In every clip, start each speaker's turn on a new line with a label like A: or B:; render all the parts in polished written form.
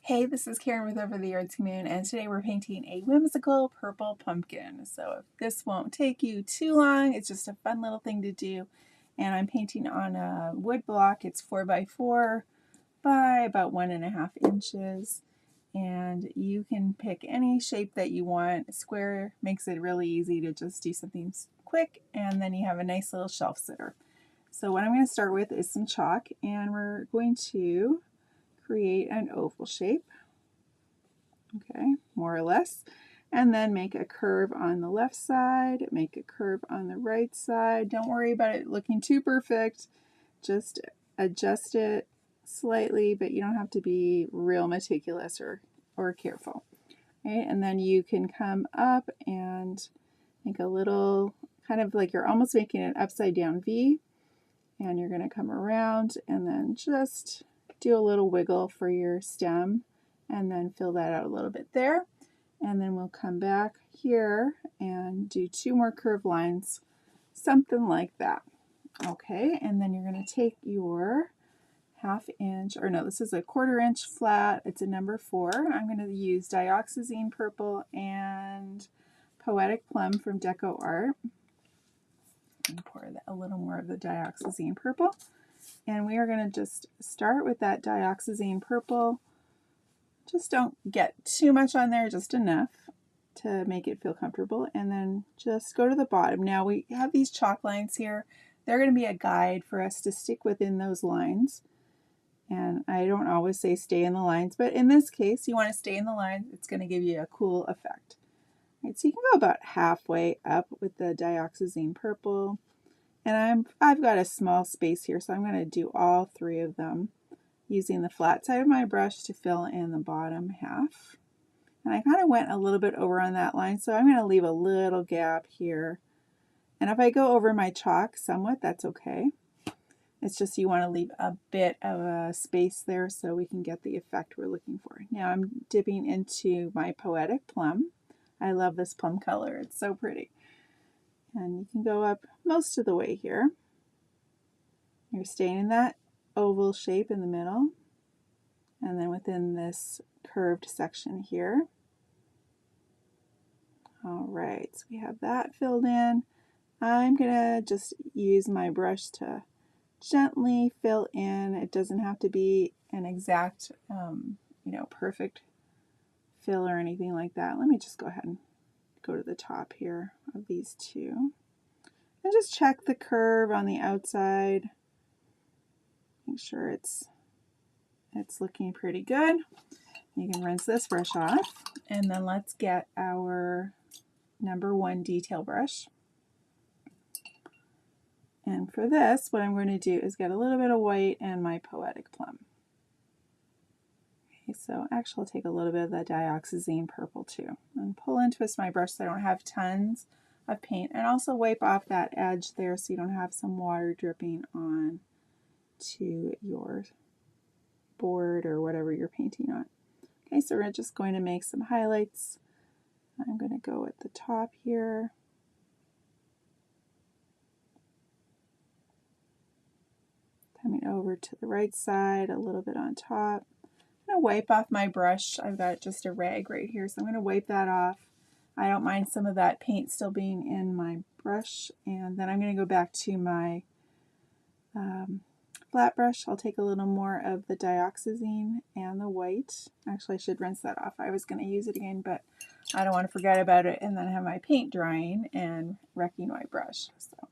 A: Hey, this is Karen with Over the Artsy Moon, and today we're painting a whimsical purple pumpkin. So if this won't take you too long, it's just a fun little thing to do. And I'm painting on a wood block. It's 4x4 by about 1.5 inches. And you can pick any shape that you want. A square makes it really easy to just do something quick, and then you have a nice little shelf sitter. So what I'm going to start with is some chalk, and we're going to create an oval shape, okay, more or less, and then make a curve on the left side, make a curve on the right side. Don't worry about it looking too perfect, just adjust it slightly, but you don't have to be real meticulous or careful. Okay, and then you can come up and make a little, kind of like you're almost making an upside down V, and you're going to come around and then just do a little wiggle for your stem and then fill that out a little bit there. And then we'll come back here and do 2 more curved lines, something like that. Okay, and then you're going to take your 1/2 inch, or no, this is a 1/4 inch flat. It's a number 4. I'm going to use Dioxazine purple and Poetic Plum from DecoArt. And pour a little more of the Dioxazine purple. And we are going to just start with that Dioxazine purple. Just don't get too much on there, just enough to make it feel comfortable. And then just go to the bottom. Now we have these chalk lines here. They're going to be a guide for us to stick within those lines. And I don't always say stay in the lines, but in this case, you want to stay in the lines. It's going to give you a cool effect. Right, so you can go about halfway up with the Dioxazine purple. And I've got a small space here, so I'm going to do all 3 of them using the flat side of my brush to fill in the bottom half. And I kind of went a little bit over on that line, so I'm going to leave a little gap here. And if I go over my chalk somewhat, that's okay. It's just you want to leave a bit of a space there so we can get the effect we're looking for. Now I'm dipping into my Poetic Plum. I love this plum color. It's so pretty. And you can go up most of the way here. You're staying in that oval shape in the middle, and then within this curved section here. All right, so we have that filled in. I'm going to just use my brush to gently fill in. It doesn't have to be an exact, perfect fill or anything like that. Let me just go ahead and go to the top here of these 2. And just check the curve on the outside. Make sure it's looking pretty good. You can rinse this brush off, and then let's get our number 1 detail brush. And for this, what I'm going to do is get a little bit of white and my Poetic Plum. Okay, so actually I'll take a little bit of the Dioxazine purple too, and pull and twist my brush so I don't have tons of paint, and also wipe off that edge there so you don't have some water dripping on to your board or whatever you're painting on. Okay, so we're just going to make some highlights. I'm going to go at the top here. Coming over to the right side, a little bit on top. I'm going to wipe off my brush. I've got just a rag right here, so I'm going to wipe that off. I don't mind some of that paint still being in my brush, and then I'm going to go back to my flat brush. I'll take a little more of the Dioxazine and the white. Actually, I should rinse that off. I was going to use it again, but I don't want to forget about it and then have my paint drying and wrecking my brush. So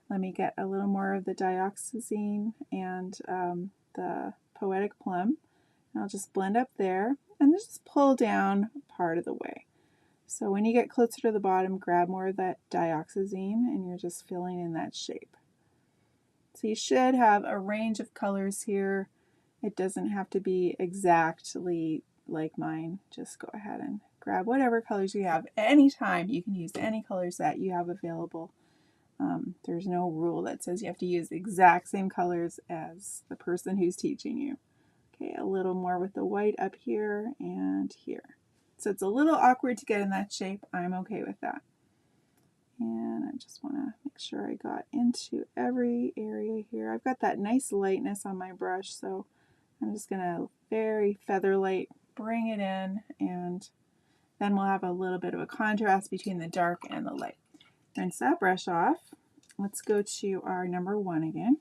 A: let me get a little more of the Dioxazine and the Poetic Plum. And I'll just blend up there and just pull down part of the way. So when you get closer to the bottom, grab more of that Dioxazine and you're just filling in that shape. So you should have a range of colors here. It doesn't have to be exactly like mine. Just go ahead and grab whatever colors you have. Anytime you can use any colors that you have available. There's no rule that says you have to use the exact same colors as the person who's teaching you. Okay, a little more with the white up here and here. So it's a little awkward to get in that shape. I'm okay with that. And I just want to make sure I got into every area here. I've got that nice lightness on my brush, so I'm just going to very feather light bring it in, and then we'll have a little bit of a contrast between the dark and the light. Rinse that brush off. Let's go to our number 1 again.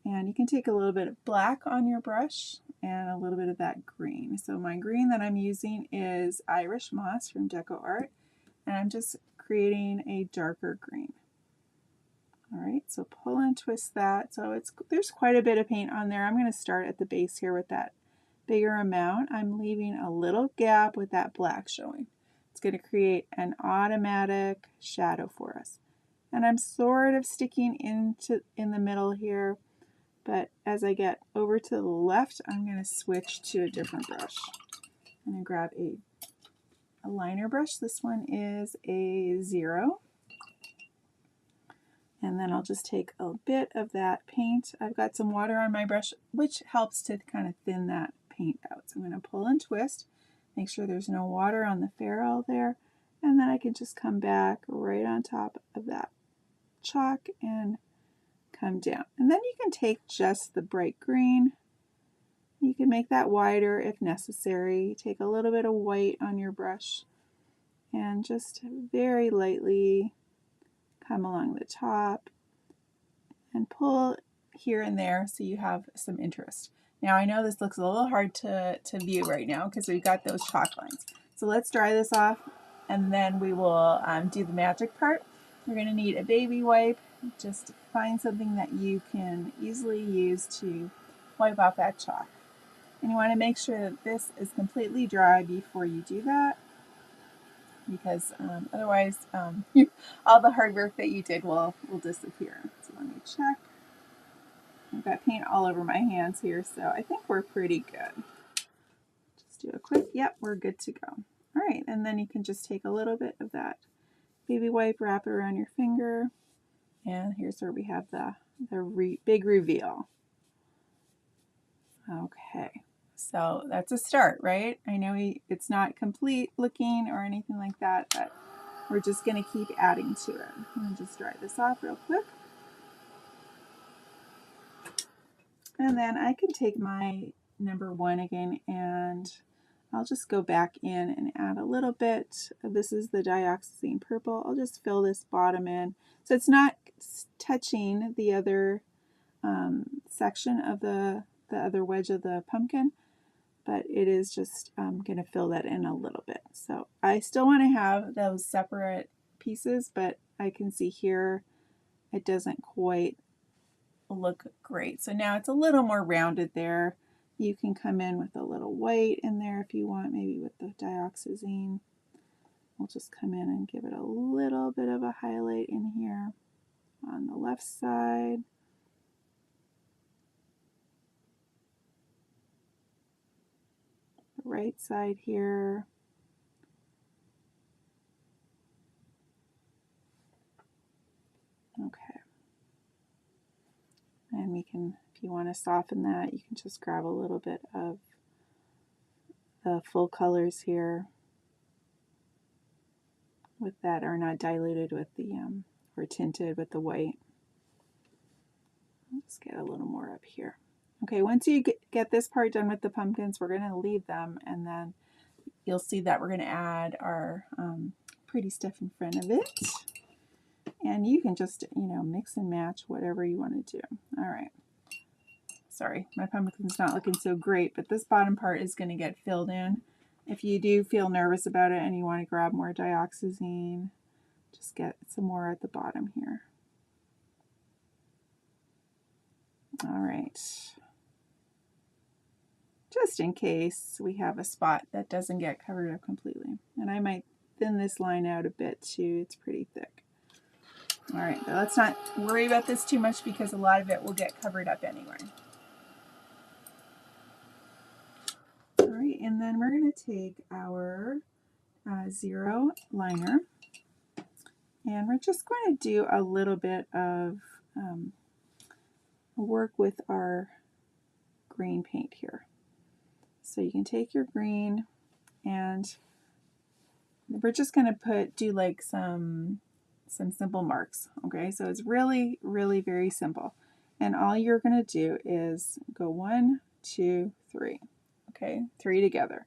A: And you can take a little bit of black on your brush and a little bit of that green. So my green that I'm using is Irish Moss from DecoArt, and I'm just creating a darker green. All right, so pull and twist that. So there's quite a bit of paint on there. I'm going to start at the base here with that bigger amount. I'm leaving a little gap with that black showing. It's going to create an automatic shadow for us. And I'm sort of sticking in the middle here, but as I get over to the left, I'm going to switch to a different brush. I'm going to grab a liner brush. This one is a 0. And then I'll just take a bit of that paint. I've got some water on my brush, which helps to kind of thin that paint out. So I'm going to pull and twist, make sure there's no water on the ferrule there, and then I can just come back right on top of that chalk and come down. And then you can take just the bright green. You can make that wider if necessary. Take a little bit of white on your brush and just very lightly come along the top and pull here and there so you have some interest. Now I know this looks a little hard to view right now because we've got those chalk lines. So let's dry this off and then we will do the magic part. We're going to need a baby wipe. Just find something that you can easily use to wipe off that chalk. And you want to make sure that this is completely dry before you do that, because otherwise all the hard work that you did will disappear. So let me check. I've got paint all over my hands here, so I think we're pretty good. Just do a quick, yep, we're good to go. All right, and then you can just take a little bit of that baby wipe, wrap it around your finger, and here's where we have the big reveal. Okay, so that's a start, right? I know it's not complete looking or anything like that, but we're just going to keep adding to it. I'm going to just dry this off real quick. And then I can take my number 1 again, and I'll just go back in and add a little bit. This is the Dioxazine purple. I'll just fill this bottom in. So it's not touching the other section of the other wedge of the pumpkin, but it is just going to fill that in a little bit. So I still want to have those separate pieces, but I can see here it doesn't quite look great. So now it's a little more rounded there. You can come in with a little white in there if you want, maybe with the Dioxazine. We'll just come in and give it a little bit of a highlight in here on the left side. The right side here. Okay. And we can, if you want to soften that, you can just grab a little bit of the full colors here with that are not diluted with the, or tinted with the white. Let's get a little more up here. Okay, once you get this part done with the pumpkins, we're going to leave them, and then you'll see that we're going to add our pretty stuff in front of it. And you can just, mix and match whatever you want to do. All right. Sorry, my pumpkin's not looking so great, but this bottom part is going to get filled in. If you do feel nervous about it and you want to grab more Dioxazine, just get some more at the bottom here. All right. Just in case we have a spot that doesn't get covered up completely. And I might thin this line out a bit too. It's pretty thick. All right, but let's not worry about this too much because a lot of it will get covered up anyway. All right, and then we're going to take our 0 liner, and we're just going to do a little bit of work with our green paint here. So you can take your green, and we're just going to do like some simple marks. Okay, so it's really, really very simple. And all you're going to do is go 1, 2, 3. Okay, 3 together.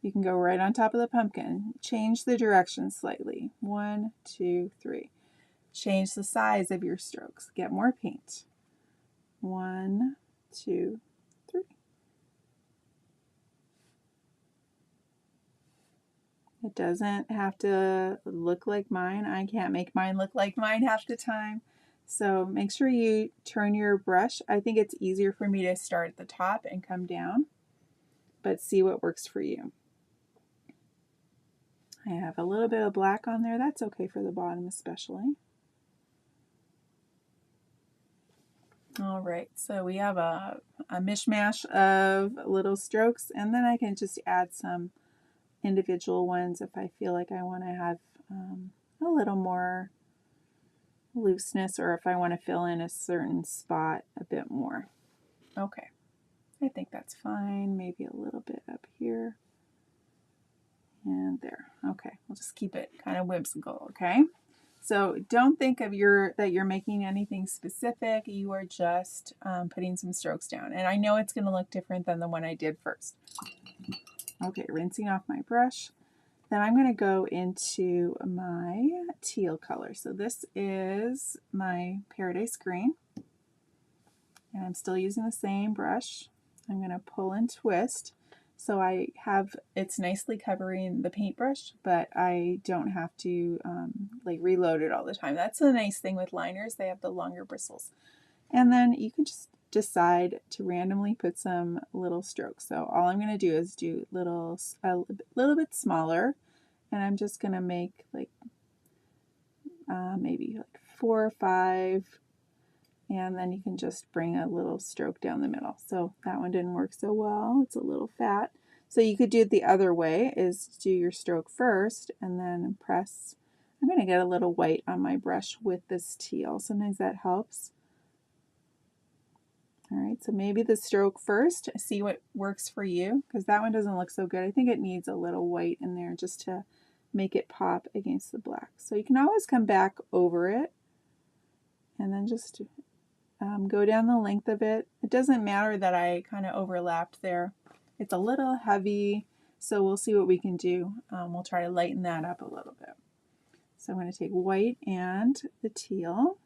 A: You can go right on top of the pumpkin. Change the direction slightly. 1, 2, 3. Change the size of your strokes. Get more paint. 1, 2, 3. It doesn't have to look like mine. I can't make mine look like mine half the time. So make sure you turn your brush. I think it's easier for me to start at the top and come down, but see what works for you. I have a little bit of black on there. That's okay for the bottom especially. All right, so we have a mishmash of little strokes, and then I can just add some individual ones if I feel like I want to have a little more looseness, or if I want to fill in a certain spot a bit more. Okay, I think that's fine. Maybe a little bit up here and there. Okay, we'll just keep it kind of whimsical. Okay, so don't think of that you're making anything specific. You are just putting some strokes down, and I know it's going to look different than the one I did first. Okay, rinsing off my brush. Then I'm going to go into my teal color. So this is my Paradise Green. And I'm still using the same brush. I'm going to pull and twist. So it's nicely covering the paintbrush, but I don't have to like reload it all the time. That's the nice thing with liners. They have the longer bristles. And then you can just decide to randomly put some little strokes. So all I'm going to do is do a little bit smaller, and I'm just going to make like maybe like 4 or 5, and then you can just bring a little stroke down the middle. So that one didn't work so well. It's a little fat. So you could do it the other way, is do your stroke first and then press. I'm going to get a little white on my brush with this teal. Sometimes that helps. All right, so maybe the stroke first, see what works for you, because that one doesn't look so good. I think it needs a little white in there just to make it pop against the black. So you can always come back over it and then just go down the length of it. It doesn't matter that I kind of overlapped there. It's a little heavy, so we'll see what we can do. We'll try to lighten that up a little bit. So I'm going to take white and the teal.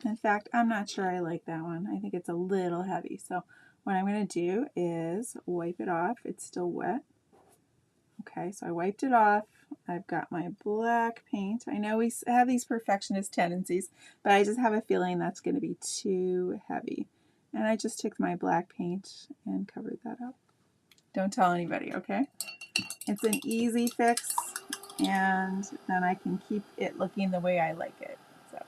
A: In fact, I'm not sure I like that one. I think it's a little heavy. So what I'm going to do is wipe it off. It's still wet. Okay, so I wiped it off. I've got my black paint. I know we have these perfectionist tendencies, but I just have a feeling that's going to be too heavy. And I just took my black paint and covered that up. Don't tell anybody, okay? It's an easy fix, and then I can keep it looking the way I like it. So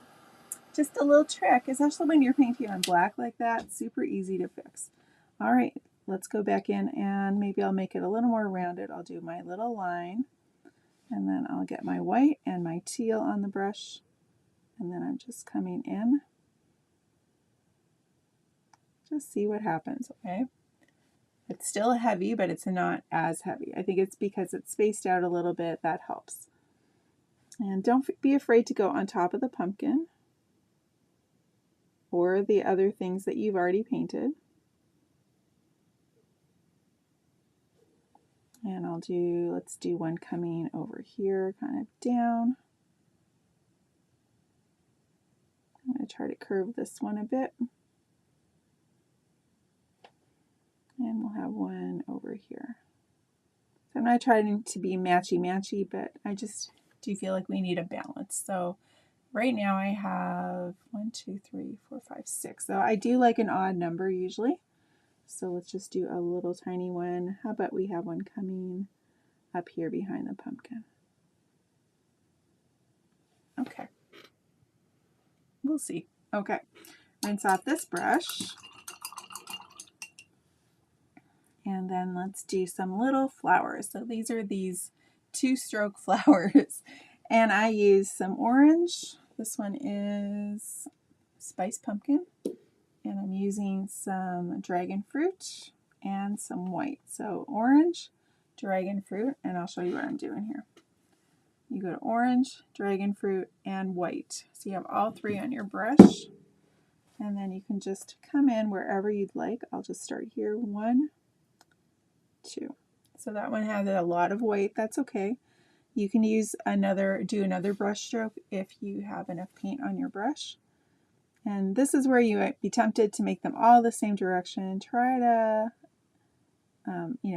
A: just a little trick, especially when you're painting on black like that, super easy to fix. All right, let's go back in, and maybe I'll make it a little more rounded. I'll do my little line, and then I'll get my white and my teal on the brush, and then I'm just coming in. Just see what happens, okay? It's still heavy, but it's not as heavy. I think it's because it's spaced out a little bit. That helps. And don't be afraid to go on top of the pumpkin or the other things that you've already painted. And let's do one coming over here, kind of down. I'm going to try to curve this one a bit. And we'll have one over here. So I'm not trying to be matchy-matchy, but I just do feel like we need a balance. So right now I have 1, 2, 3, 4, 5, 6. So I do like an odd number usually. So let's just do a little tiny one. How about we have one coming up here behind the pumpkin? Okay. We'll see. Okay. Rinse off this brush. And then let's do some little flowers. So these are these 2-stroke flowers. And I use some orange. This one is Spice Pumpkin. And I'm using some dragon fruit and some white. So orange, dragon fruit, and I'll show you what I'm doing here. you go to orange, dragonfruit, and white. So you have all three on your brush. And then you can just come in wherever you'd like. I'll just start here, 1, 2. So that one has a lot of white, that's okay. You can use do another brush stroke if you have enough paint on your brush. And this is where you might be tempted to make them all the same direction. Try to,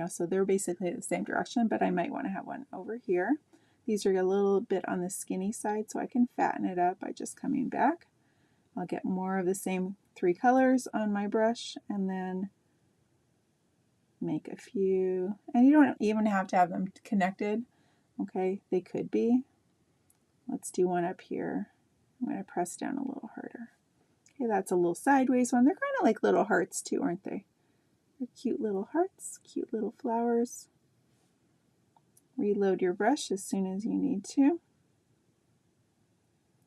A: so they're basically the same direction, but I might want to have one over here. These are a little bit on the skinny side, so I can fatten it up by just coming back. I'll get more of the same 3 colors on my brush and then make a few, and you don't even have to have them connected. Okay, they could be. Let's do one up here. I'm going to press down a little harder. Okay, that's a little sideways one. They're kind of like little hearts too, aren't they? They're cute little hearts, cute little flowers. Reload your brush as soon as you need to.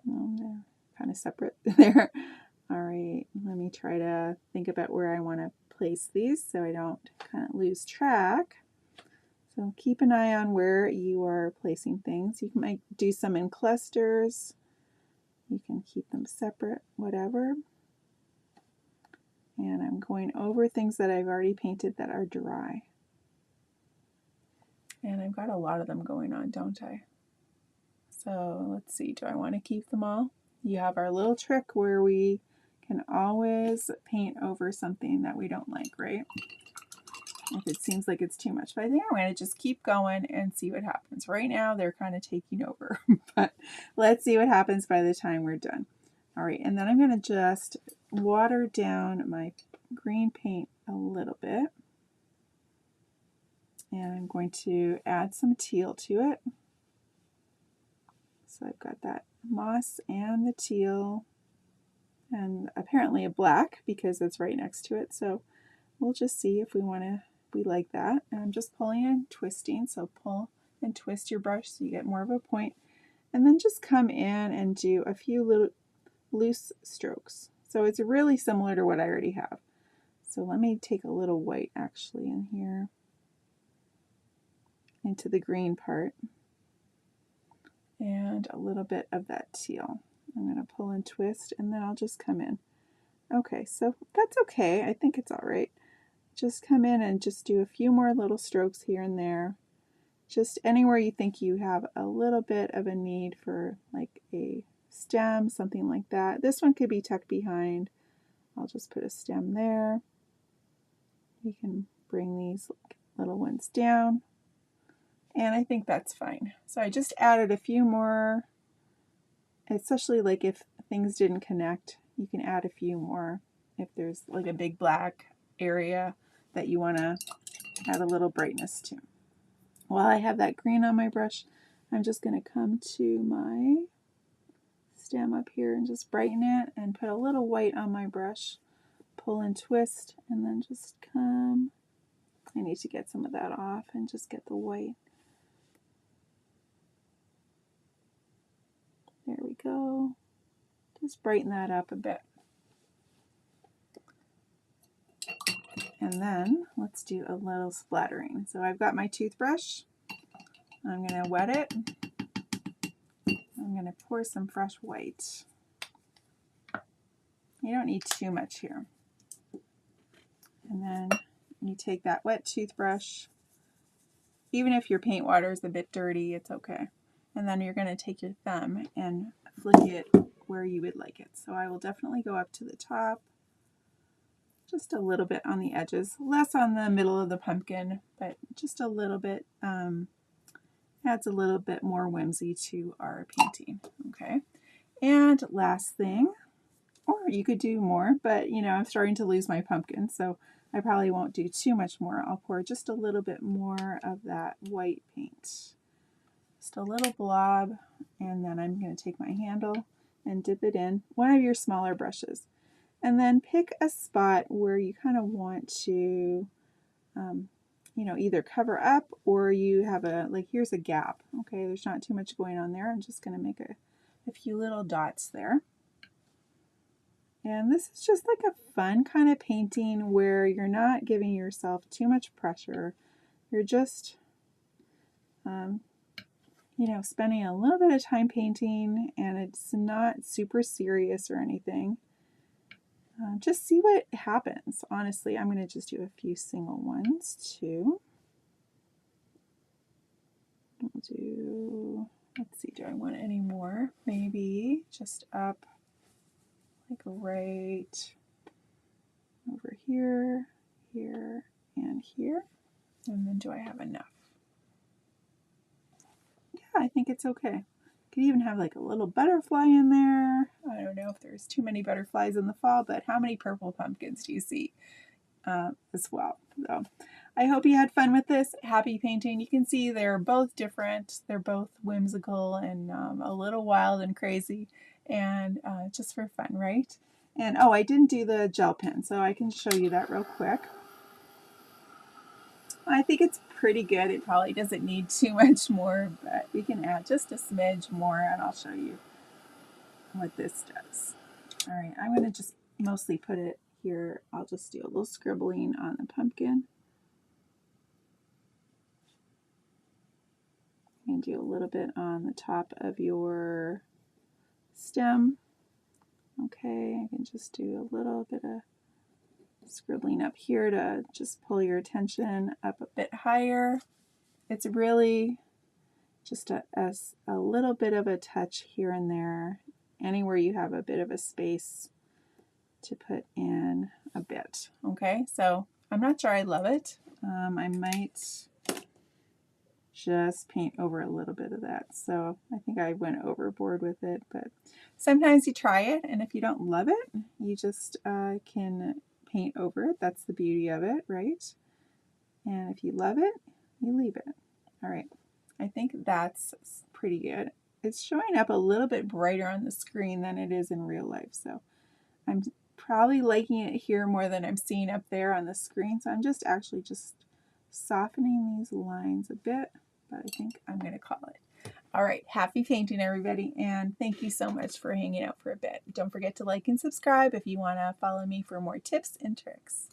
A: Oh, they're kind of separate there. All right, let me try to think about where I want to place these so I don't kind of lose track. So keep an eye on where you are placing things. You might do some in clusters. You can keep them separate, whatever. And I'm going over things that I've already painted that are dry. And I've got a lot of them going on, don't I? So let's see, do I want to keep them all? You have our little trick where we can always paint over something that we don't like, right? If it seems like it's too much. But I think I'm going to just keep going and see what happens. Right now they're kind of taking over, but let's see what happens by the time we're done. All right, and then I'm going to just water down my green paint a little bit. And I'm going to add some teal to it. So I've got that moss and the teal and apparently a black because it's right next to it. So we'll just see if we like that. And I'm just pulling and twisting. So pull and twist your brush so you get more of a point. And then just come in and do a few little loose strokes. So it's really similar to what I already have. So let me take a little white actually in here into the green part and a little bit of that teal. I'm going to pull and twist and then I'll just come in. Okay, so that's okay. I think it's all right. Just come in and just do a few more little strokes here and there. Just anywhere you think you have a little bit of a need for like a stem, something like that. This one could be tucked behind. I'll just put a stem there. You can bring these little ones down. And I think that's fine. So I just added a few more, especially like if things didn't connect, you can add a few more if there's like a big black area that you want to add a little brightness to. While I have that green on my brush, I'm just going to come to my stem up here and just brighten it and put a little white on my brush, pull and twist, and then just come. I need to get some of that off and just get the white. There we go. Just brighten that up a bit. And then let's do a little splattering. So I've got my toothbrush. I'm going to wet it. I'm going to pour some fresh white. You don't need too much here. And then you take that wet toothbrush. Even if your paint water is a bit dirty, it's okay. And then you're going to take your thumb and flick it where you would like it. So I will definitely go up to the top. Just a little bit on the edges, less on the middle of the pumpkin, but just a little bit, adds a little bit more whimsy to our painting, okay? And last thing, or you could do more, but you know, I'm starting to lose my pumpkin, so I probably won't do too much more. I'll pour just a little bit more of that white paint. Just a little blob, and then I'm going to take my handle and dip it in one of your smaller brushes. And then pick a spot where you kind of want to, you know, either cover up or you have a, like here's a gap. Okay, there's not too much going on there. I'm just going to make a few little dots there. And this is just like a fun kind of painting where you're not giving yourself too much pressure. You're just, you know, spending a little bit of time painting, and it's not super serious or anything. Just see what happens. Honestly, I'm going to just do a few single ones too. We'll do, let's see, do I want any more? Maybe just up like right over here, here, and here. And then do I have enough? Yeah, I think it's okay. Could even have like a little butterfly in there. I don't know if there's too many butterflies in the fall, but how many purple pumpkins do you see as well? So I hope you had fun with this. Happy painting. You can see they're both different. They're both whimsical and a little wild and crazy, and just for fun, right? And oh, I didn't do the gel pen, so I can show you that real quick. I think it's pretty good. It probably doesn't need too much more, but we can add just a smidge more, and I'll show you what this does. All right, I'm going to just mostly put it here. I'll just do a little scribbling on the pumpkin. And do a little bit on the top of your stem. Okay, I can just do a little bit of scribbling up here to just pull your attention up a bit higher. It's really just a little bit of a touch here and there, anywhere you have a bit of a space to put in a bit. Okay, so I'm not sure I love it. I might just paint over a little bit of that. So I think I went overboard with it, but sometimes you try it, and if you don't love it, you just can paint over it. That's the beauty of it, right? And if you love it, you leave it. All right, I think that's pretty good. It's showing up a little bit brighter on the screen than it is in real life, so I'm probably liking it here more than I'm seeing up there on the screen. So I'm just actually just softening these lines a bit, but I think I'm going to call it. All right, happy painting, everybody, and thank you so much for hanging out for a bit. Don't forget to like and subscribe if you want to follow me for more tips and tricks.